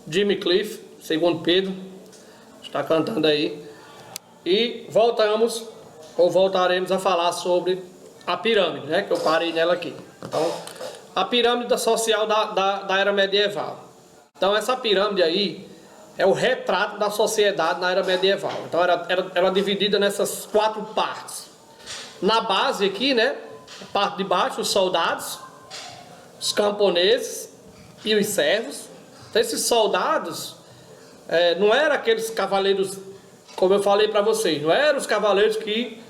Jimmy Cliff, segundo Pedro, está cantando aí. E voltaremos a falar sobre a pirâmide, né? Que eu parei nela aqui. Então, a pirâmide social da era medieval. Então, essa pirâmide aí é o retrato da sociedade na era medieval. Então, era dividida nessas 4 partes. Na base aqui, né? Parte de baixo, os soldados, os camponeses e os servos. Então, esses soldados não eram aqueles cavaleiros, como eu falei para vocês, não eram os cavaleiros que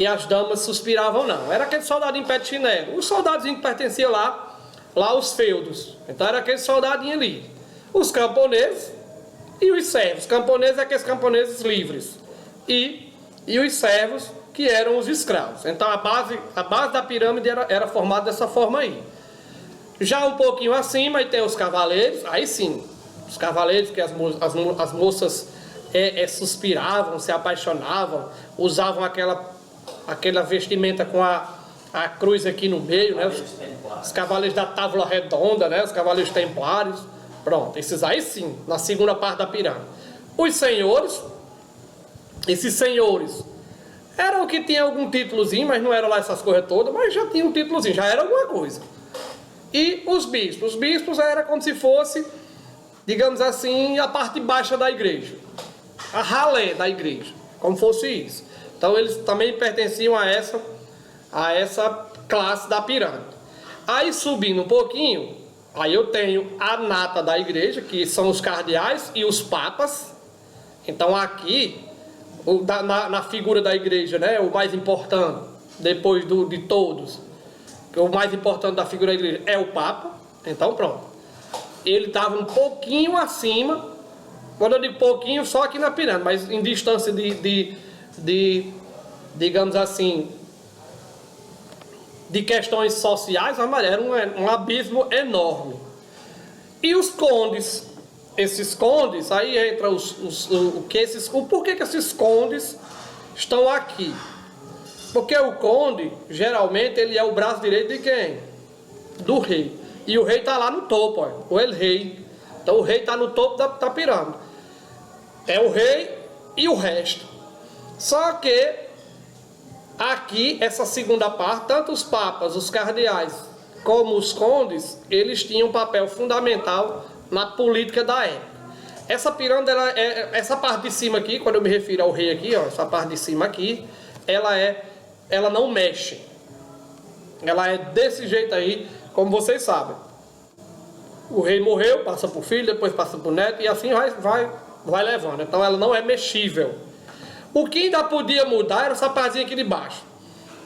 as damas suspiravam, não. Era aquele soldadinho pé de chinelo. Os soldadinhos que pertenciam lá aos feudos. Então, era aquele soldadinho ali. Os camponeses e os servos. Os camponeses, aqueles camponeses livres. E os servos, que eram os escravos. Então, a base da pirâmide era formada dessa forma aí. Já um pouquinho acima, aí tem os cavaleiros. Aí sim, os cavaleiros que as moças suspiravam, se apaixonavam, usavam aquela vestimenta com a cruz aqui no meio, né? Os cavaleiros da tábua redonda, né? Os cavaleiros templários. Pronto, esses aí sim, na segunda parte da pirâmide. Os senhores, esses senhores eram que tinham algum títulozinho, mas não eram lá essas coisas todas, mas já tinha um títulozinho, já era alguma coisa. E os bispos era como se fosse, digamos assim, a parte baixa da igreja, a ralé da igreja, como fosse isso. Então eles também pertenciam a essa classe da pirâmide. Aí subindo um pouquinho, aí eu tenho a nata da igreja, que são os cardeais e os papas. Então aqui, na figura da igreja, né, o mais importante, depois de todos, o mais importante da figura da igreja é o Papa. Então pronto, ele estava um pouquinho acima, quando eu digo pouquinho, só aqui na pirâmide, mas em distância digamos assim, de questões sociais, era um abismo enorme. E os condes, esses condes, aí entra por que esses condes estão aqui? Porque o conde, geralmente, ele é o braço direito de quem? Do rei. E o rei está lá no topo, ó, o el-rei. Então o rei está no topo da pirâmide. É o rei e o resto. Só que aqui, essa segunda parte, tanto os papas, os cardeais, como os condes, eles tinham um papel fundamental na política da época. Essa pirâmide, essa parte de cima aqui, quando eu me refiro ao rei aqui, ó, essa parte de cima aqui, ela não mexe. Ela é desse jeito aí, como vocês sabem. O rei morreu, passa para o filho, depois passa para o neto, e assim vai levando. Então ela não é mexível. O que ainda podia mudar era essa partezinha aqui de baixo.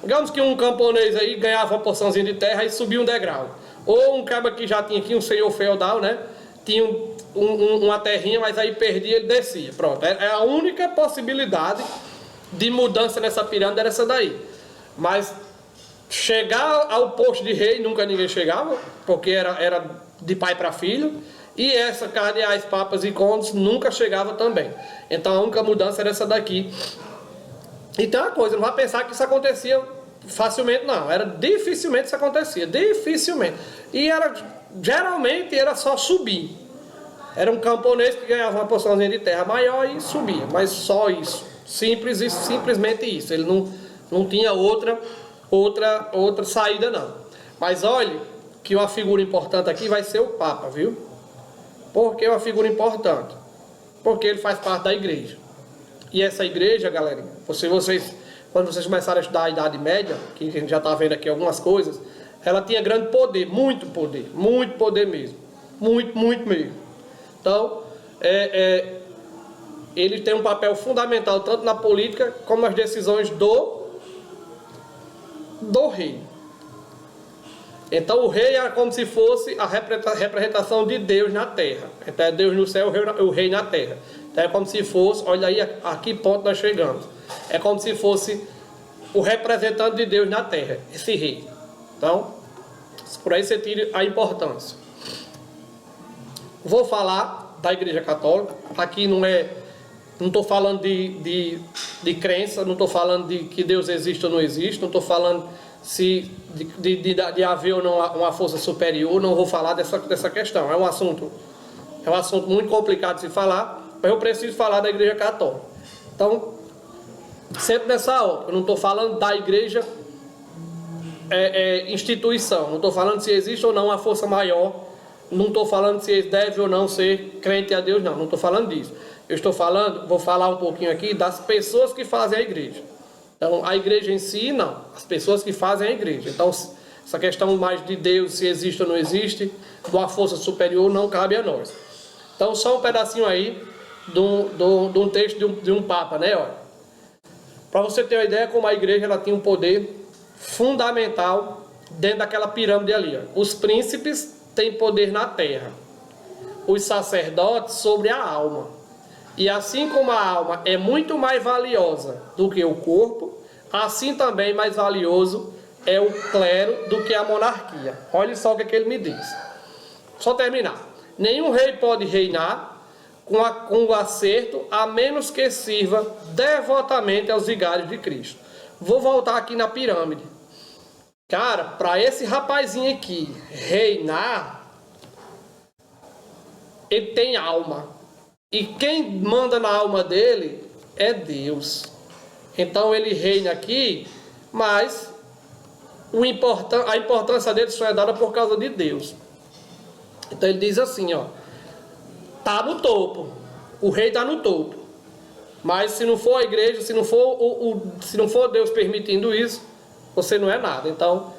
Digamos que um camponês aí ganhava uma porçãozinha de terra e subia um degrau. Ou um cabra que já tinha aqui, um senhor feudal, né? Tinha uma terrinha, mas aí perdia, ele descia. Pronto, é a única possibilidade de mudança nessa pirâmide era essa daí. Mas chegar ao posto de rei nunca ninguém chegava, porque era de pai para filho. E essa cardeais, papas e condes nunca chegava também. Então a única mudança era essa daqui. Então a coisa, não vai pensar que isso acontecia facilmente, não. Dificilmente isso acontecia, dificilmente. E geralmente era só subir. Era um camponês que ganhava uma porçãozinha de terra maior e subia, mas só isso. Simples e simplesmente isso. Ele não tinha outra saída, não. Mas olhe que uma figura importante aqui vai ser o Papa, viu? Por que uma figura importante? Porque ele faz parte da igreja. E essa igreja, galerinha, quando vocês começarem a estudar a Idade Média, que a gente já está vendo aqui algumas coisas, ela tinha grande poder, muito poder mesmo. Muito mesmo. Então, ele tem um papel fundamental tanto na política como nas decisões do rei. Então o rei era como se fosse a representação de Deus na terra. Então é Deus no céu, o rei na terra. Então é como se fosse, olha aí a que ponto nós chegamos. É como se fosse o representante de Deus na terra, esse rei. Então, por aí você tira a importância. Vou falar da Igreja Católica. Aqui não estou falando de crença, não estou falando de que Deus existe ou não existe, não estou falando de haver ou não uma força superior, não vou falar dessa questão. É um assunto É um assunto muito complicado de se falar, mas eu preciso falar da Igreja Católica. Então, sempre nessa hora, eu não estou falando da Igreja instituição, não estou falando se existe ou não uma força maior, não estou falando se deve ou não ser crente a Deus, não estou falando disso. Eu estou falando, vou falar um pouquinho aqui das pessoas que fazem a igreja. Então, a igreja em si, não, as pessoas que fazem a igreja. Então, essa questão mais de Deus, se existe ou não existe, de uma força superior, não cabe a nós. Então, só um pedacinho aí de um texto de um Papa, né? Para você ter uma ideia como a igreja ela tem um poder fundamental dentro daquela pirâmide ali. Os príncipes têm poder na terra, os sacerdotes sobre a alma. E assim como a alma é muito mais valiosa do que o corpo, assim também mais valioso é o clero do que a monarquia. Olha só o que ele me diz. Só terminar. Nenhum rei pode reinar com o acerto, a menos que sirva devotamente aos vigários de Cristo. Vou voltar aqui na pirâmide. Cara, para esse rapazinho aqui reinar, ele tem alma. E quem manda na alma dele é Deus. Então ele reina aqui, mas a importância dele só é dada por causa de Deus. Então ele diz assim, tá no topo. O rei está no topo. Mas se não for a igreja, se não for Deus permitindo isso, você não é nada. Então,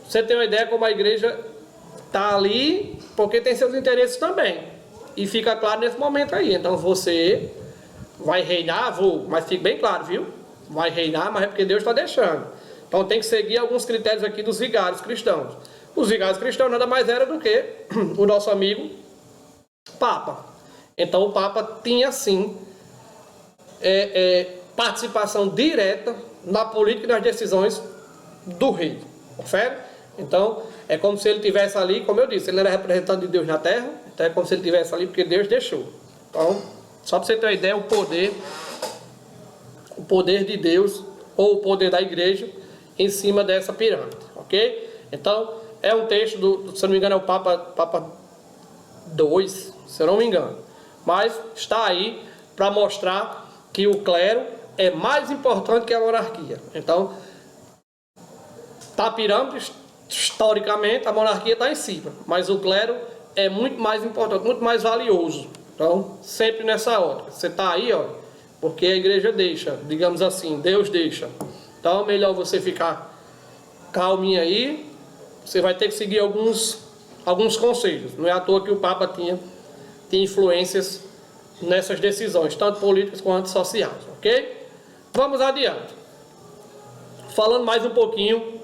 você tem uma ideia como a igreja está ali, porque tem seus interesses também. E fica claro nesse momento aí. Então, você vai reinar, mas fique bem claro, viu? Vai reinar, mas é porque Deus está deixando. Então, tem que seguir alguns critérios aqui dos vigários cristãos. Os vigários cristãos nada mais era do que o nosso amigo Papa. Então, o Papa tinha, sim, participação direta na política e nas decisões do rei. Confere? Então, é como se ele estivesse ali, como eu disse, ele era representante de Deus na terra, então é como se ele estivesse ali porque Deus deixou. Então, só para você ter uma ideia, o poder de Deus, ou o poder da igreja, em cima dessa pirâmide, ok? Então, é um texto, se eu não me engano, é o Papa II, se eu não me engano. Mas está aí para mostrar que o clero é mais importante que a monarquia. Então, tá a pirâmide, historicamente, a monarquia está em cima. Mas o clero é muito mais importante, muito mais valioso. Então, sempre nessa ótica. Você está aí, porque a igreja deixa, digamos assim, Deus deixa. Então, é melhor você ficar calminho aí. Você vai ter que seguir alguns conselhos. Não é à toa que o Papa tinha influências nessas decisões, tanto políticas quanto sociais, ok? Vamos adiante. Falando mais um pouquinho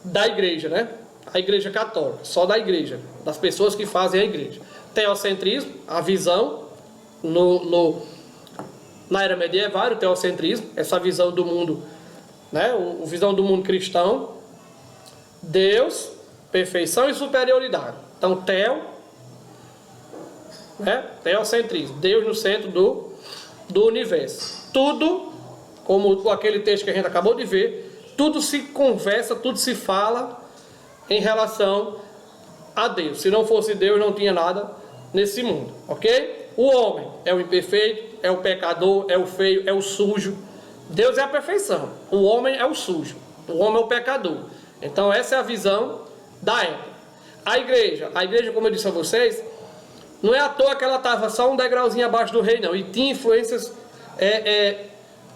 da igreja, né? A igreja católica, só da igreja, das pessoas que fazem a igreja. Teocentrismo, a visão na era medieval, o teocentrismo, essa visão do mundo, né? A visão do mundo cristão. Deus, perfeição e superioridade. Então, teocentrismo, Deus no centro do universo. Tudo, como aquele texto que a gente acabou de ver, tudo se conversa, tudo se fala em relação a Deus. Se não fosse Deus, não tinha nada nesse mundo, ok? O homem é o imperfeito, é o pecador, é o feio, é o sujo. Deus é a perfeição, o homem é o sujo, o homem é o pecador. Então essa é a visão da época. A igreja, como eu disse a vocês, não é à toa que ela estava só um degrauzinho abaixo do rei, não. E tinha influências,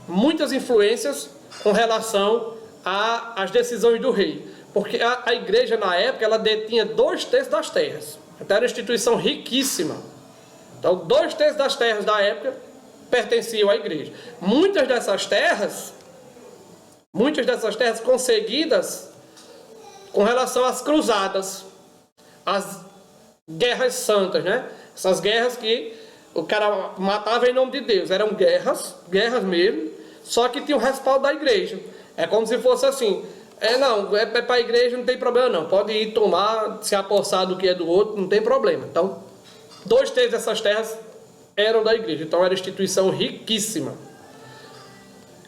muitas influências com relação às decisões do rei. Porque a igreja, na época, ela detinha 2/3 das terras. Então era uma instituição riquíssima. Então, 2/3 das terras da época pertenciam à igreja. Muitas dessas terras conseguidas com relação às cruzadas, às guerras santas, né? Essas guerras que o cara matava em nome de Deus. Eram guerras mesmo, só que tinha o respaldo da igreja. É como se fosse assim, para a igreja não tem problema não, pode ir tomar, se apossar do que é do outro, não tem problema. Então, 2/3 dessas terras eram da igreja, então era instituição riquíssima.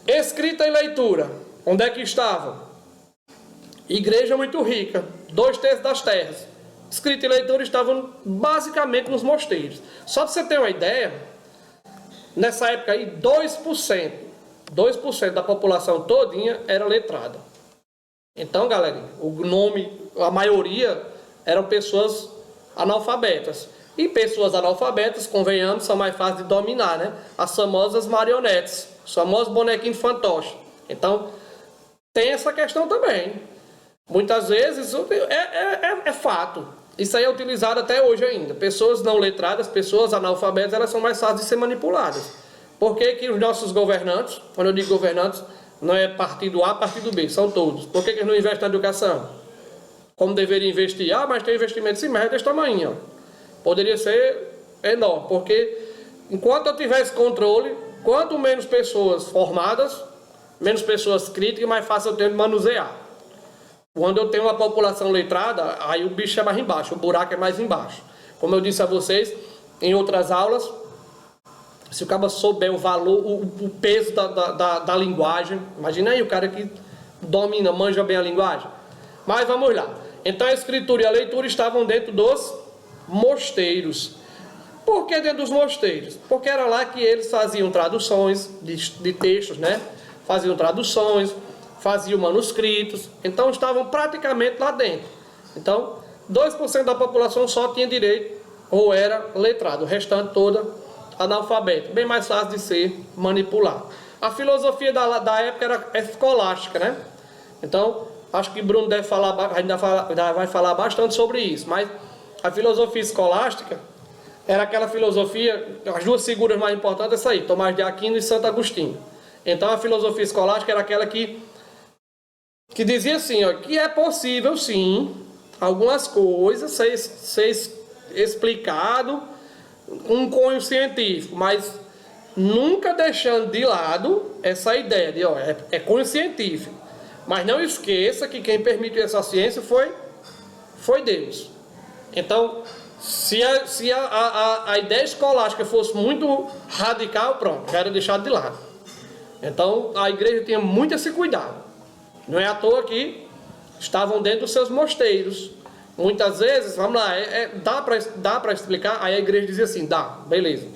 Escrita e leitura, onde é que estava? Igreja muito rica, 2/3 das terras. escrita e leitura estavam basicamente nos mosteiros. Só para você ter uma ideia, nessa época aí, 2% da população todinha era letrada. Então, galera, a maioria eram pessoas analfabetas. E pessoas analfabetas, convenhamos, são mais fáceis de dominar, né? As famosas marionetes, os famosos bonequinhos fantoches. Então, tem essa questão também. Muitas vezes é fato. Isso aí é utilizado até hoje ainda. Pessoas não letradas, pessoas analfabetas, elas são mais fáceis de ser manipuladas. Por que que os nossos governantes, quando eu digo governantes, não é partido A, partido B, são todos. Por que que eles não investem na educação? Como deveria investir? Ah, mas tem investimento sim, mas é desse tamanho, ó. Poderia ser enorme, porque enquanto eu tivesse controle, quanto menos pessoas formadas, menos pessoas críticas, mais fácil eu tenho de manusear. Quando eu tenho uma população letrada, aí o bicho é mais embaixo, o buraco é mais embaixo. Como eu disse a vocês em outras aulas, se o cara souber o valor, o peso da linguagem, imagina aí o cara que domina, manja bem a linguagem. Mas vamos lá. Então a escritura e a leitura estavam dentro dos mosteiros. Por que dentro dos mosteiros? Porque era lá que eles faziam traduções de textos, né? Faziam traduções, faziam manuscritos, então estavam praticamente lá dentro. Então, 2% da população só tinha direito ou era letrado, o restante toda analfabeto, bem mais fácil de ser manipulado. A filosofia da época era escolástica, né? Então, acho que Bruno deve falar, ainda vai falar bastante sobre isso, mas a filosofia escolástica era aquela filosofia, as duas figuras mais importantes é essa aí, Tomás de Aquino e Santo Agostinho. Então a filosofia escolástica era aquela que dizia assim, ó, que é possível sim algumas coisas ser explicado com um cunho científico, mas nunca deixando de lado essa ideia de, ó, é cunho científico. Mas não esqueça que quem permitiu essa ciência foi Deus. Então, se a ideia escolástica fosse muito radical, pronto, já era deixado de lado. Então, a igreja tinha muito esse cuidado. Não é à toa que estavam dentro dos seus mosteiros. Muitas vezes, vamos lá, dá para explicar, aí a igreja dizia assim, beleza.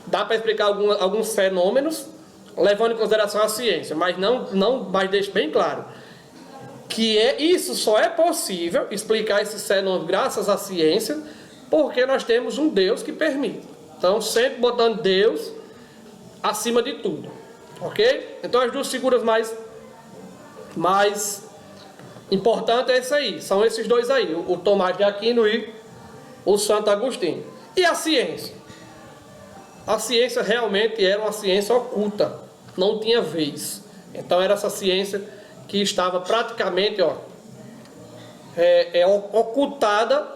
Dá para explicar alguns fenômenos, levando em consideração a ciência, mas mas deixe bem claro que isso só é possível explicar esses fenômenos graças à ciência, porque nós temos um Deus que permite. Então, sempre botando Deus acima de tudo. Ok? Então, as duas figuras mais importantes é isso aí. São esses dois aí. O Tomás de Aquino e o Santo Agostinho. E a ciência? A ciência realmente era uma ciência oculta. Não tinha vez. Então, era essa ciência que estava praticamente ocultada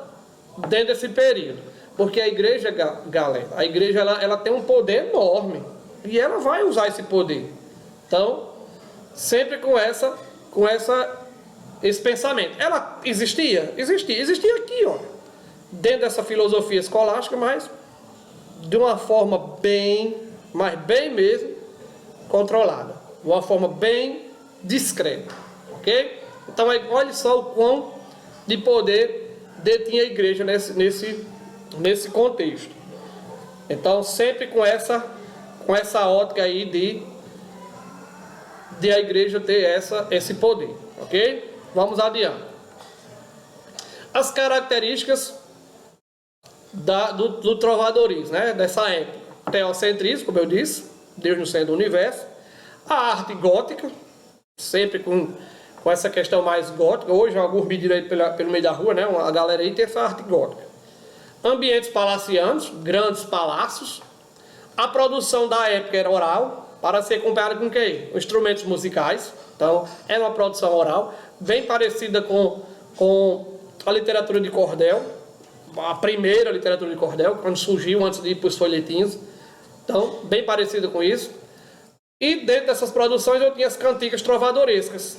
dentro desse período. Porque a igreja, galera, a igreja ela tem um poder enorme. E ela vai usar esse poder. Então, sempre com esse pensamento. Ela existia? Existia aqui, ó. Dentro dessa filosofia escolástica, mas de uma forma mas bem mesmo, controlada. De uma forma bem discreta. Ok? Então, olha só o quão de poder detinha a igreja nesse contexto. Então, sempre com essa ótica aí de a igreja ter esse poder. Ok? Vamos adiante. As características do trovadorismo, né? Dessa época. Teocentrismo, como eu disse, Deus no centro do universo. A arte gótica, sempre com essa questão mais gótica. Hoje, alguns mediram aí pelo meio da rua, né? A galera aí tem essa arte gótica. Ambientes palacianos, grandes palácios. A produção da época era oral, para ser comparada com o quê? Instrumentos musicais. Então, era uma produção oral, bem parecida com a literatura de cordel, a primeira literatura de cordel, quando surgiu antes de ir para os folhetinhos. Então, bem parecida com isso. E dentro dessas produções eu tinha as cantigas trovadorescas.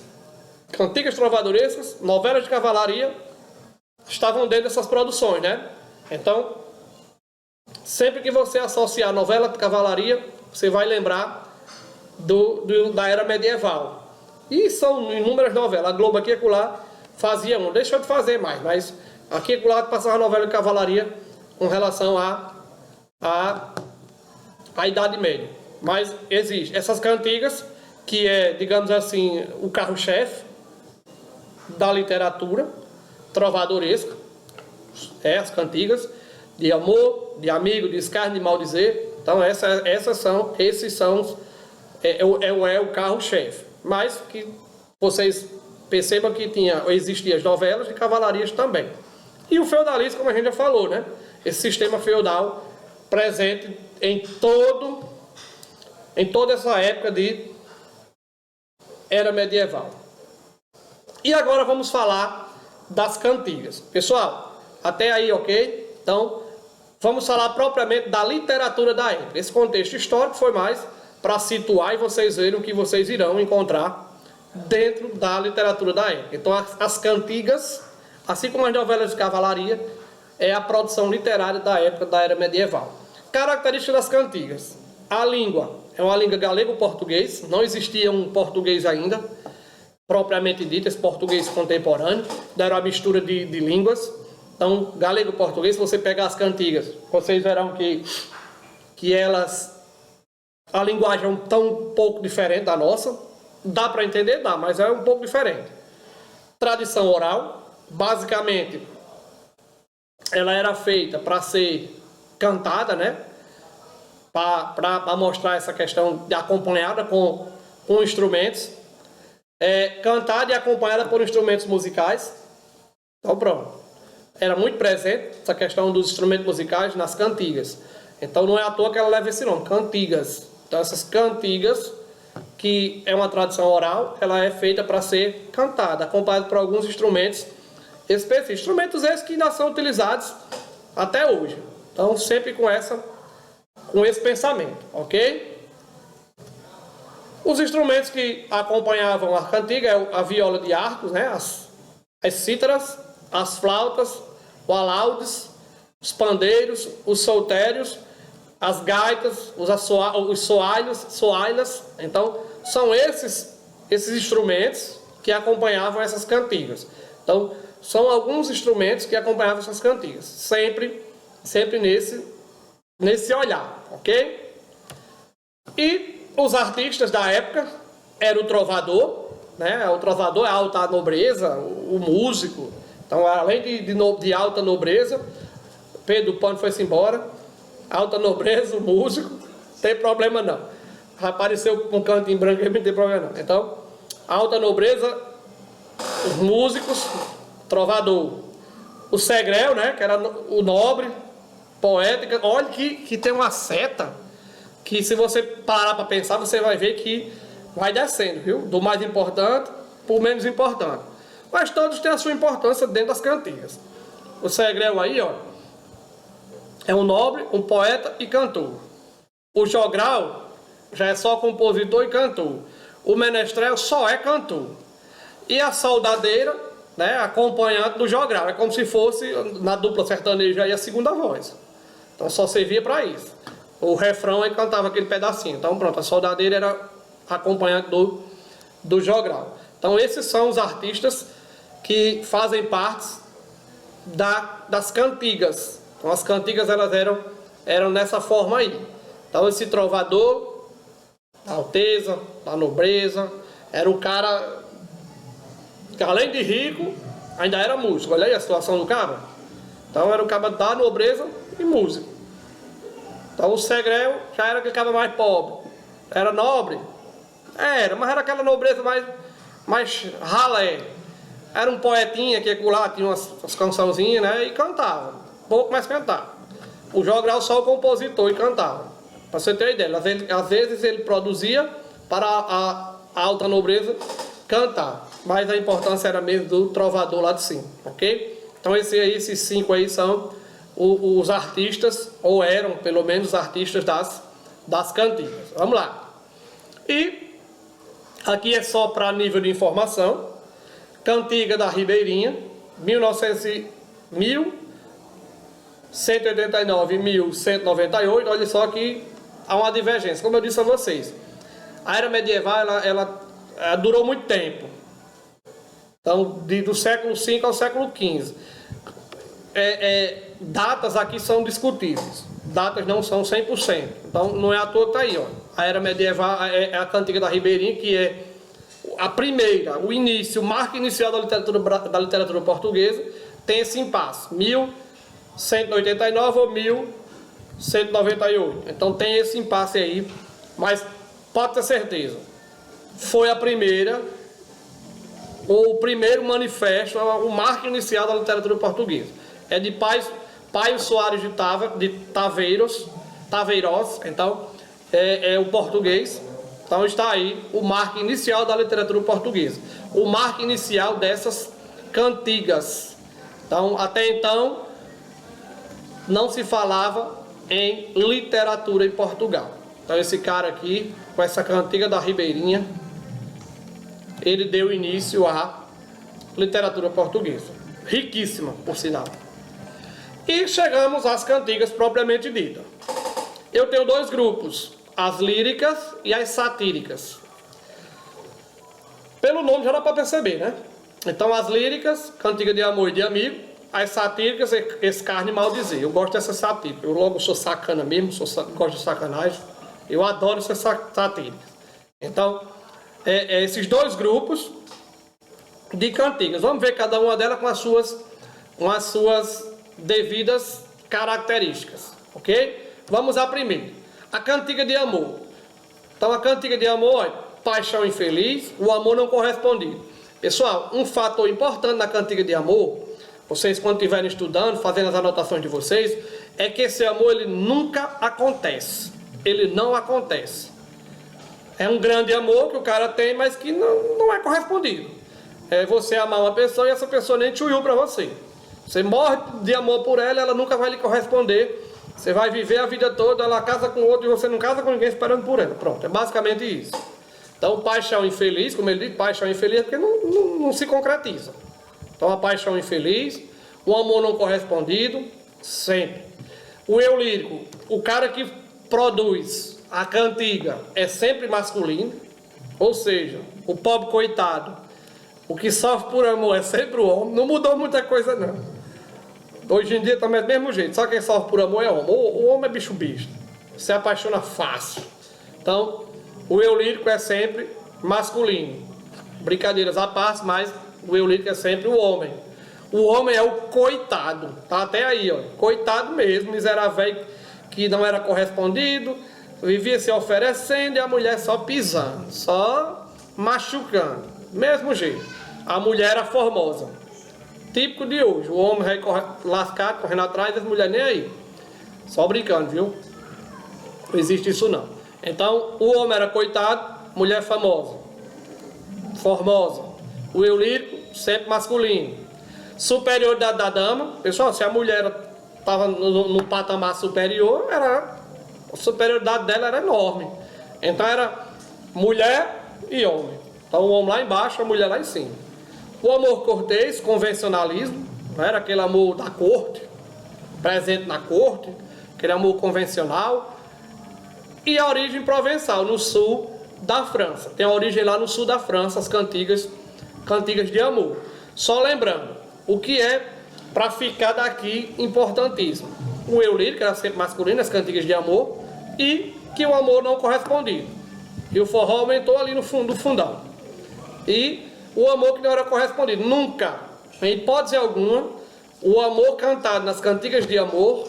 Cantigas trovadorescas, novelas de cavalaria, estavam dentro dessas produções, né? Então, sempre que você associar novela de cavalaria, você vai lembrar da era medieval. E são inúmeras novelas. A Globo aqui e acolá fazia deixou de fazer mais, mas Aqui e lá passava a novela de cavalaria com relação à Idade Média. Mas existe essas cantigas, que é, digamos assim, o carro-chefe da literatura trovadoresca, as cantigas de amor, de amigo, de escárnio, de maldizer. Então esses são o carro-chefe. Mas que vocês percebam que existiam as novelas de cavalarias também. E o feudalismo, como a gente já falou, né? Esse sistema feudal presente em toda essa época de era medieval. E agora vamos falar das cantigas. Pessoal, até aí, ok? Então, vamos falar propriamente da literatura da época. Esse contexto histórico foi mais para situar e vocês verem o que vocês irão encontrar dentro da literatura da época. Então, as cantigas, assim como as novelas de cavalaria, é a produção literária da época da era medieval. Características das cantigas. A língua é uma língua galego-português, não existia um português ainda, propriamente dito, esse português contemporâneo, era uma mistura de línguas. Então, galego-português, se você pegar as cantigas, vocês verão que elas, a linguagem é um pouco diferente da nossa. Dá para entender? Dá, mas é um pouco diferente. Tradição oral, basicamente, ela era feita para ser cantada, né? Para mostrar essa questão de acompanhada com instrumentos. Cantada e acompanhada por instrumentos musicais. Então, pronto. Era muito presente essa questão dos instrumentos musicais nas cantigas. Então, não é à toa que ela leva esse nome, cantigas. Então, essas cantigas, que é uma tradição oral, ela é feita para ser cantada, acompanhada por alguns instrumentos específicos. Instrumentos esses que ainda são utilizados até hoje. Então, sempre com esse pensamento, ok? Os instrumentos que acompanhavam a cantiga é a viola de arcos, né? As cítaras, as flautas, o alaudes, os pandeiros, os soltérios, as gaitas, os soalhas. Então, são esses instrumentos que acompanhavam essas cantigas. Então, são alguns instrumentos que acompanhavam essas cantigas. Sempre nesse olhar, ok? E os artistas da época eram o trovador, né? O trovador é a alta nobreza, o músico. Então, além de alta nobreza, Pedro Pano foi-se embora, alta nobreza, o músico, não tem problema não. Apareceu com um canto em branco, não tem problema não. Então, alta nobreza, os músicos, trovador. O segrel, né? Que era o nobre, poética. Olha que tem uma seta que, se você parar para pensar, você vai ver que vai descendo, viu? Do mais importante para o menos importante. Mas todos têm a sua importância dentro das cantigas. O segrel aí, ó, é um nobre, um poeta e cantor. O jogral já é só compositor e cantor. O menestrel só é cantor. E a soldadeira, né, acompanhante do jogral. É como se fosse, na dupla sertaneja, aí, a segunda voz. Então só servia para isso. O refrão aí cantava aquele pedacinho. Então pronto, a soldadeira era acompanhante do jogral. Então esses são os artistas que fazem parte das cantigas. Então as cantigas elas eram nessa forma aí. Então esse trovador, da alteza, da nobreza, era um cara que, além de rico, ainda era músico. Olha aí a situação do cara. Então era o cara da nobreza e músico. Então o segrel já era aquele cara mais pobre. Era nobre? Mas era aquela nobreza mais ralé. Era um poetinha que lá tinha umas cançãozinhas, né? E cantava. Pouco mais cantava. O jogral só o compositor e cantava. Para você ter ideia, às vezes ele produzia para a alta nobreza cantar. Mas a importância era mesmo do trovador lá de cima, ok? Então esses 5 aí são os artistas, ou eram pelo menos artistas das cantigas. Vamos lá. E aqui é só para nível de informação. Cantiga da Ribeirinha, 1189 e 1198. Olha só que há uma divergência. Como eu disse a vocês, a era medieval ela durou muito tempo. Então, do século V ao século XV. datas aqui são discutíveis. Datas não são 100%. Então não é à toa, tá aí, ó. A era medieval é a cantiga da Ribeirinha, que é a primeira, o início, o marco inicial da literatura portuguesa, tem esse impasse, 1189 ou 1198. Então tem esse impasse aí, mas pode ter certeza, foi a primeira, ou o primeiro manifesto, o marco inicial da literatura portuguesa. É de Paio Soares de Taveiros, então é o português. Então está aí o marco inicial da literatura portuguesa, o marco inicial dessas cantigas. Então, até então, não se falava em literatura em Portugal. Então esse cara aqui, com essa cantiga da Ribeirinha, ele deu início à literatura portuguesa, riquíssima, por sinal. E chegamos às cantigas propriamente ditas. Eu tenho dois grupos, as líricas e as satíricas. Pelo nome já dá para perceber, né? Então as líricas, cantiga de amor e de amigo. As satíricas, escárnio e maldizer. Eu gosto dessa satírica. Eu logo sou sacana mesmo, gosto de sacanagem. Eu adoro essas satíricas. Então, esses dois grupos de cantigas. Vamos ver cada uma delas com as suas devidas características. Ok? Vamos à primeira. A cantiga de amor. Então a cantiga de amor é paixão infeliz, o amor não correspondido. Pessoal, um fator importante na cantiga de amor, vocês quando estiverem estudando, fazendo as anotações de vocês, é que esse amor ele nunca acontece. Ele não acontece. É um grande amor que o cara tem, mas que não é correspondido. É você amar uma pessoa e essa pessoa nem tchuiu para você. Você morre de amor por ela, ela nunca vai lhe corresponder. Você vai viver a vida toda, ela casa com outro e você não casa com ninguém esperando por ela. Pronto, é basicamente isso. Então, paixão infeliz, como ele diz, paixão infeliz é porque não se concretiza. Então, a paixão infeliz, o amor não correspondido, sempre. O eu lírico, o cara que produz a cantiga é sempre masculino, ou seja, o pobre coitado, o que sofre por amor é sempre o homem, não mudou muita coisa não. Hoje em dia também é do mesmo jeito, só quem sofre por amor é homem. O homem é bicho bicho, se apaixona fácil. Então, o eu lírico é sempre masculino. Brincadeiras à parte, mas o eu lírico é sempre o homem. O homem é o coitado, tá até aí, ó. Coitado mesmo, miserável que não era correspondido, vivia se oferecendo e a mulher só pisando, só machucando. Mesmo jeito. A mulher era formosa. Típico de hoje, o homem vai lascado, correndo atrás das mulheres nem aí. Só brincando, viu? Não existe isso não. Então, o homem era coitado, mulher famosa, formosa. O eu lírico, sempre masculino. Superioridade da dama. Pessoal, se a mulher estava no patamar superior, a superioridade dela era enorme. Então era mulher e homem. Então o homem lá embaixo, a mulher lá em cima. O amor cortês, convencionalismo, não era aquele amor da corte, presente na corte, aquele amor convencional. E a origem provençal, no sul da França. Tem a origem lá no sul da França, as cantigas de amor. Só lembrando, o que é, para ficar daqui, importantíssimo. O eu lírico era sempre masculino, as cantigas de amor, e que o amor não correspondido. E o forró aumentou ali no fundo do fundão. E o amor que não era correspondido. Nunca, em hipótese alguma, o amor cantado nas cantigas de amor,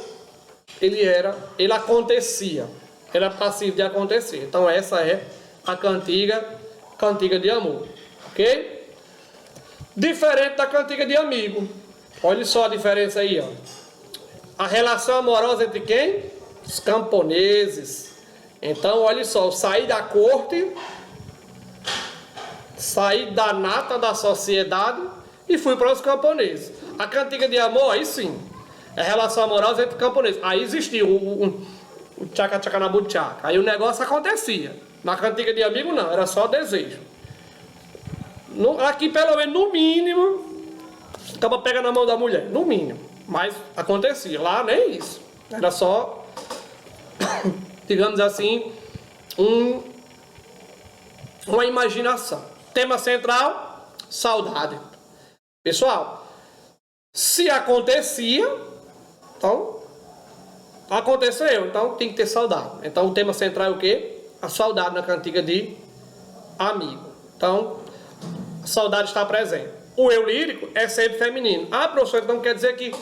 ele acontecia. Era passivo de acontecer. Então essa é a cantiga de amor. Ok? Diferente da cantiga de amigo. Olha só a diferença aí, ó. A relação amorosa entre quem? Os camponeses. Então, olha só, eu saí da corte, saí da nata da sociedade e fui para os camponeses. A cantiga de amor, aí sim, é a relação amorosa entre camponeses. Aí existia o tchaca-tchaca na butchaca. Aí o negócio acontecia. Na cantiga de amigo não, era só desejo. Aqui pelo menos no mínimo, acaba pegando na mão da mulher, no mínimo. Mas acontecia, lá nem isso. Era só, digamos assim, uma imaginação. Tema central, saudade. Pessoal, Se acontecia, então aconteceu, então tem que ter saudade. Então o tema central é o quê? A saudade na cantiga de amigo. Então, a saudade está presente. O eu lírico é sempre feminino. Ah, professor, então quer dizer que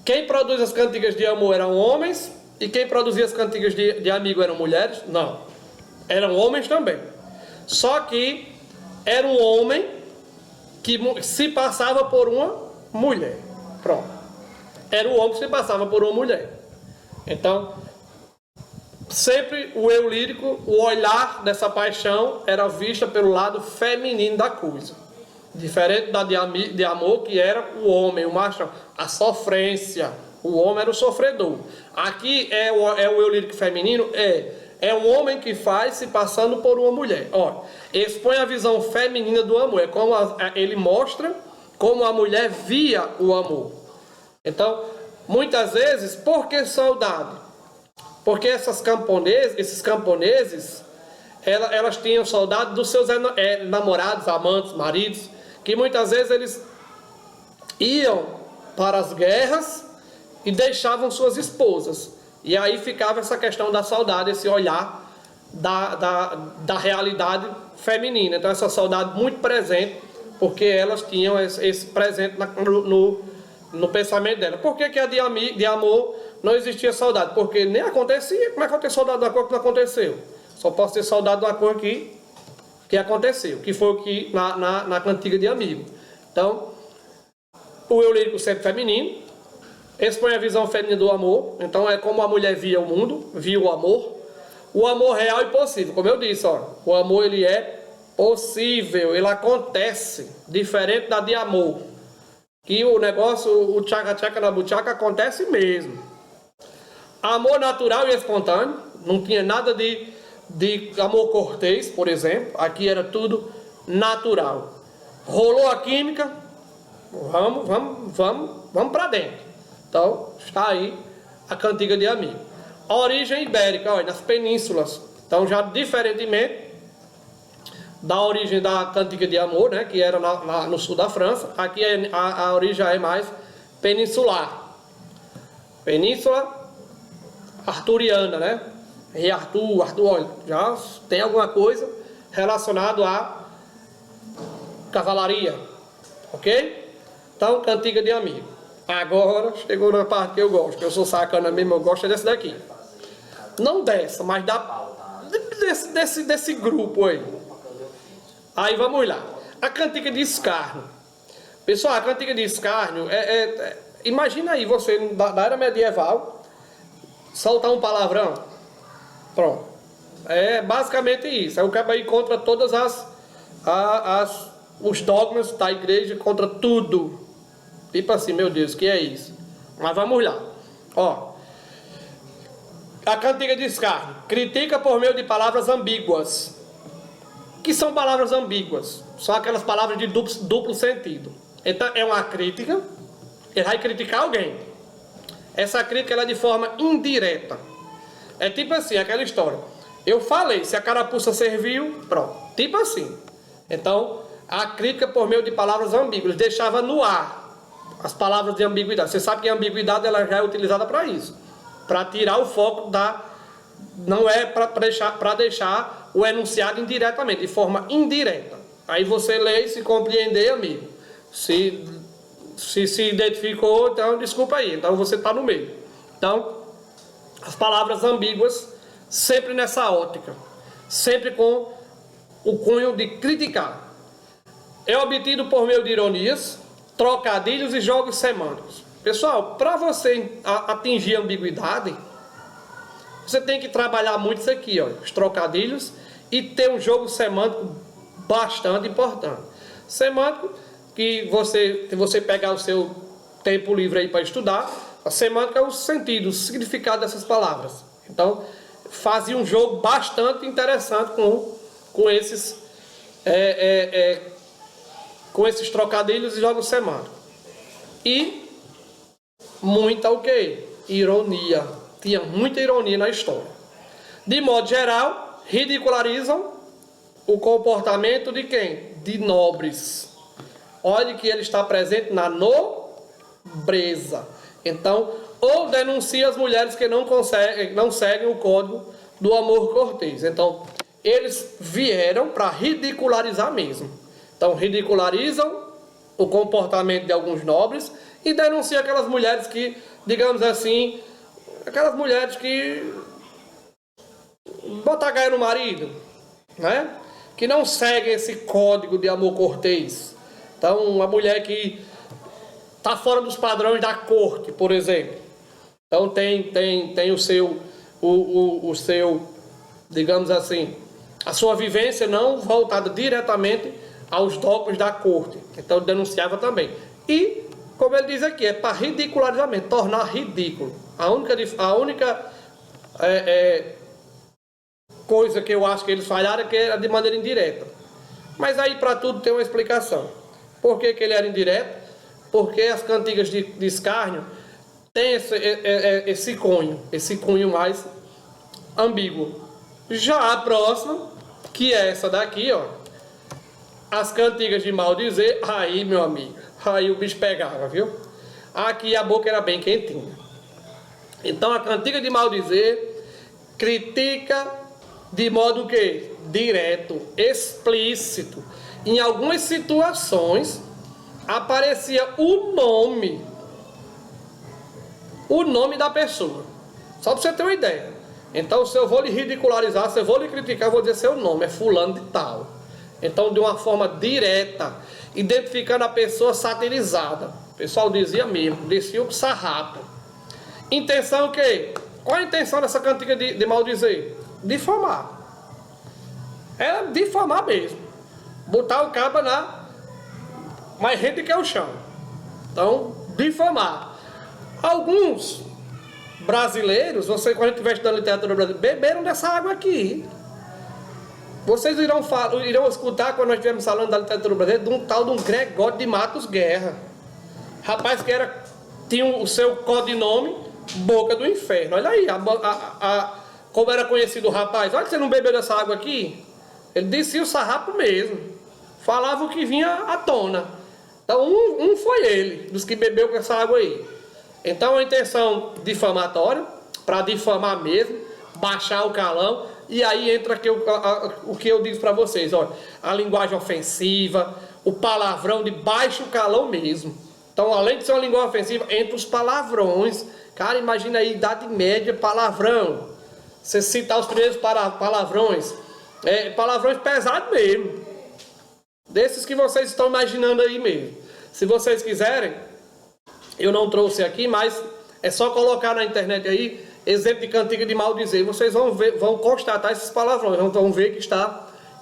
quem produz as cantigas de amor eram homens e quem produzia as cantigas de amigo eram mulheres? Não. Eram homens também. Só que era um homem que se passava por uma mulher. Pronto. Era o homem que se passava por uma mulher. Então, sempre o eu lírico, o olhar dessa paixão era vista pelo lado feminino da coisa. Diferente da de amor, que era o homem, o macho, a sofrência. O homem era o sofredor. Aqui é o eu lírico feminino, é um homem que faz se passando por uma mulher. Ó, expõe a visão feminina do amor. É como ele mostra como a mulher via o amor. Então, muitas vezes, por que saudade? Porque esses camponeses, elas tinham saudade dos seus namorados, amantes, maridos, que muitas vezes eles iam para as guerras e deixavam suas esposas. E aí ficava essa questão da saudade, esse olhar da realidade feminina. Então essa saudade muito presente, porque elas tinham esse presente no pensamento dela. Por que a de amor não existia saudade? Porque nem acontecia. Como é que eu tenho saudade de uma coisa que não aconteceu? Só posso ter saudade de uma coisa que aconteceu, que foi o que na cantiga de amigo. Então, o eu lírico sempre feminino, expõe a visão feminina do amor. Então é como a mulher via o mundo, via o amor real e possível. Como eu disse, ó, o amor ele é possível, ele acontece, diferente da de amor. Que o negócio, o tchaca-tchaca na buchaca acontece mesmo. Amor natural e espontâneo, não tinha nada de amor cortês, por exemplo. Aqui era tudo natural. Rolou a química, vamos para dentro. Então, está aí a cantiga de amigo. A origem ibérica, olha, nas penínsulas. Então, já diferentemente da origem da cantiga de amor, né, que era no sul da França, aqui a origem já é mais peninsular. Península arturiana, né? Rei Arthur, olha, já tem alguma coisa relacionada à cavalaria, ok? Então, cantiga de amigo. Agora, chegou na parte que eu gosto, que eu sou sacana mesmo, eu gosto desse daqui. Não dessa, mas desse grupo aí. Aí vamos lá. A cantiga de escárnio. Pessoal, a cantiga de escárnio imagina aí você, da era medieval, soltar um palavrão. Pronto. É basicamente isso. É o cara aí contra todas os dogmas da igreja, contra tudo. Tipo assim, meu Deus, que é isso? Mas vamos lá. Ó. A cantiga de escárnio. Critica por meio de palavras ambíguas. Que são palavras ambíguas? São aquelas palavras de duplo sentido. Então é uma crítica. Ele vai criticar alguém. Essa crítica ela é de forma indireta. É tipo assim, aquela história. Eu falei, se a carapuça serviu, pronto. Tipo assim. Então, a crítica por meio de palavras ambíguas deixava no ar as palavras de ambiguidade. Você sabe que a ambiguidade ela já é utilizada para isso. Para tirar o foco da... Não é para deixar o enunciado indiretamente, de forma indireta. Aí você lê e se compreender, amigo. Se identificou, então desculpa aí. Então você está no meio. Então, as palavras ambíguas, sempre nessa ótica. Sempre com o cunho de criticar. É obtido por meio de ironias, trocadilhos e jogos semânticos. Pessoal, para você atingir a ambiguidade, você tem que trabalhar muito isso aqui, ó, os trocadilhos, e ter um jogo semântico bastante importante. Semântico, que você pegar o seu tempo livre aí para estudar, a semântica é o sentido, o significado dessas palavras. Então, fazia um jogo bastante interessante com esses trocadilhos e jogos semânticos. E muita o quê? Ironia. Tinha muita ironia na história. De modo geral, ridicularizam o comportamento de quem? De nobres. Olhe que ele está presente na nobreza. Então, ou denuncia as mulheres que não seguem o código do amor cortês. Então, eles vieram para ridicularizar mesmo. Então, ridicularizam o comportamento de alguns nobres e denunciam aquelas mulheres que, digamos assim, aquelas mulheres que botam a gaia no marido, né? Que não seguem esse código de amor cortês. Então, uma mulher que está fora dos padrões da corte, por exemplo. Então, tem o seu, digamos assim, a sua vivência não voltada diretamente aos dogmas da corte. Então, denunciava também. E, como ele diz aqui, é para ridicularizamento, tornar ridículo. A única coisa que eu acho que eles falharam é que era de maneira indireta. Mas aí para tudo tem uma explicação. Por que ele era indireto? Porque as cantigas de escárnio têm esse cunho mais ambíguo. Já a próxima, que é essa daqui, ó, as cantigas de maldizer, aí, meu amigo, aí o bicho pegava, viu? Aqui a boca era bem quentinha. Então a cantiga de maldizer critica de modo que direto, explícito. Em algumas situações aparecia o nome da pessoa. Só para você ter uma ideia. Então, se eu vou lhe ridicularizar, se eu vou lhe criticar, eu vou dizer seu nome, é fulano de tal. Então, de uma forma direta, identificando a pessoa satirizada. O pessoal dizia mesmo, descia o sarrapo. Intenção o quê? Qual a intenção dessa cantiga de maldizer? Difamar. Era difamar mesmo. Botar o cabo mais rente que é o chão. Então, difamar. Alguns brasileiros, quando a gente estiver estudando literatura brasileira, beberam dessa água aqui. Vocês irão escutar, quando nós estivermos falando da literatura brasileira, de um tal de um Gregório de Matos Guerra. Rapaz que tinha o seu codinome Boca do Inferno. Olha aí, como era conhecido o rapaz. Olha que você não bebeu dessa água aqui. Ele descia o sarrapo mesmo. Falava o que vinha à tona. Então, um foi ele, dos que bebeu com essa água aí. Então, a intenção difamatória, para difamar mesmo, baixar o calão. E aí entra aqui o que eu digo para vocês. Olha, a linguagem ofensiva, o palavrão de baixo calão mesmo. Então, além de ser uma linguagem ofensiva, entra os palavrões. Cara, imagina aí, Idade Média, palavrão. Você citar os primeiros palavrões. Palavrões pesados mesmo. Desses que vocês estão imaginando aí mesmo. Se vocês quiserem, eu não trouxe aqui, mas é só colocar na internet aí, exemplo de cantiga de maldizer. Vocês vão constatar esses palavrões. Vão ver que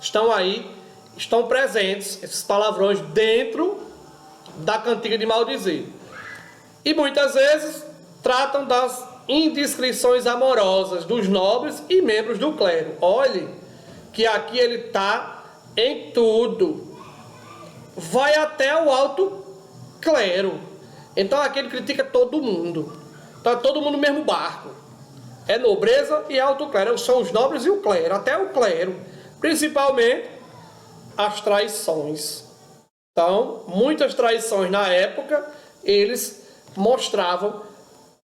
estão aí, estão presentes esses palavrões dentro da cantiga de maldizer. E muitas vezes tratam das indiscrições amorosas dos nobres e membros do clero. Olhe que aqui ele está em tudo. Vai até o alto clero. Então aqui ele critica todo mundo. Está todo mundo no mesmo barco. É nobreza e alto clero. São os nobres e o clero. Até o clero. Principalmente as traições. Então, muitas traições na época, eles mostravam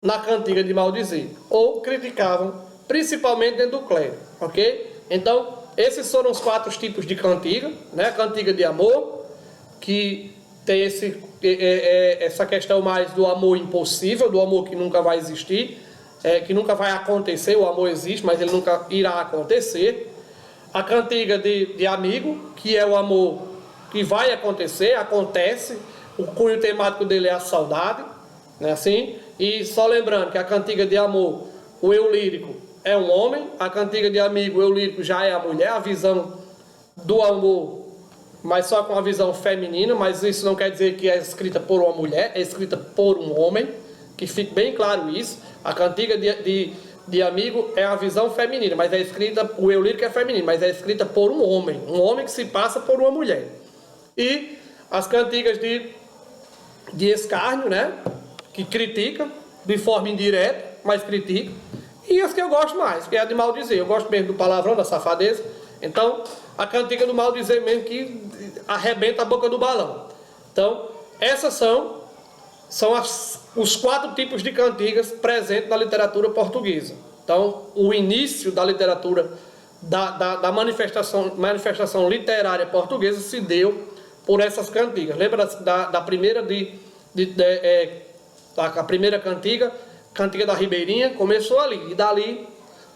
na cantiga de maldizer. Ou criticavam, principalmente dentro do clero. Ok? Então, esses foram os 4 tipos de cantiga. Né? Cantiga de amor, que tem essa questão mais do amor impossível, do amor que nunca vai existir, que nunca vai acontecer. O amor existe, mas ele nunca irá acontecer. A cantiga de amigo, que é o amor que vai acontecer, acontece. O cunho temático dele é a saudade, né, assim? E só lembrando que a cantiga de amor, o eu lírico é um homem, a cantiga de amigo, o eu lírico já é a mulher, a visão do amor, mas só com a visão feminina. Mas isso não quer dizer que é escrita por uma mulher, é escrita por um homem, que fique bem claro isso. A cantiga de amigo é a visão feminina, mas é escrita, o eu lírico é feminino, mas é escrita por um homem que se passa por uma mulher. E as cantigas de escárnio, né, que critica de forma indireta, mas critica. E as que eu gosto mais, que é a de maldizer. Eu gosto mesmo do palavrão, da safadeza. Então, a cantiga do maldizer mesmo, que arrebenta a boca do balão. Então, essas são são os 4 tipos de cantigas presentes na literatura portuguesa. Então, o início da literatura, da manifestação literária portuguesa se deu por essas cantigas. Lembra da primeira a primeira cantiga da Ribeirinha? Começou ali, e dali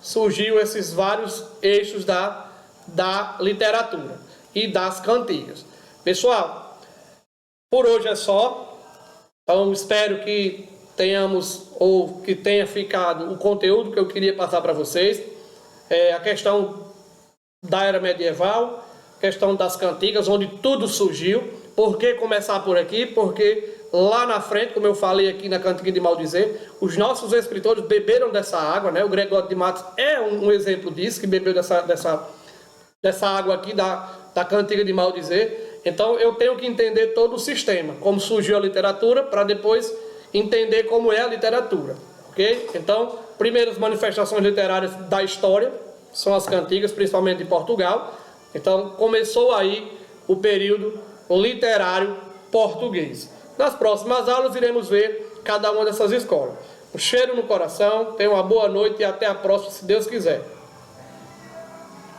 surgiu esses vários eixos da literatura e das cantigas. Pessoal, por hoje é só. Então, espero que tenhamos, ou que tenha ficado o conteúdo que eu queria passar para vocês. A questão da era medieval, questão das cantigas, onde tudo surgiu. Por que começar por aqui? Porque lá na frente, como eu falei aqui na Cantiga de Maldizer, os nossos escritores beberam dessa água, né? O Gregório de Matos é um exemplo disso, que bebeu dessa água aqui da Cantiga de Maldizer. Então eu tenho que entender todo o sistema, como surgiu a literatura, para depois entender como é a literatura, ok? Então, primeiras manifestações literárias da história são as cantigas, principalmente de Portugal. Então começou aí o período literário português. Nas próximas aulas iremos ver cada uma dessas escolas. Um cheiro no coração, tenha uma boa noite e até a próxima, se Deus quiser.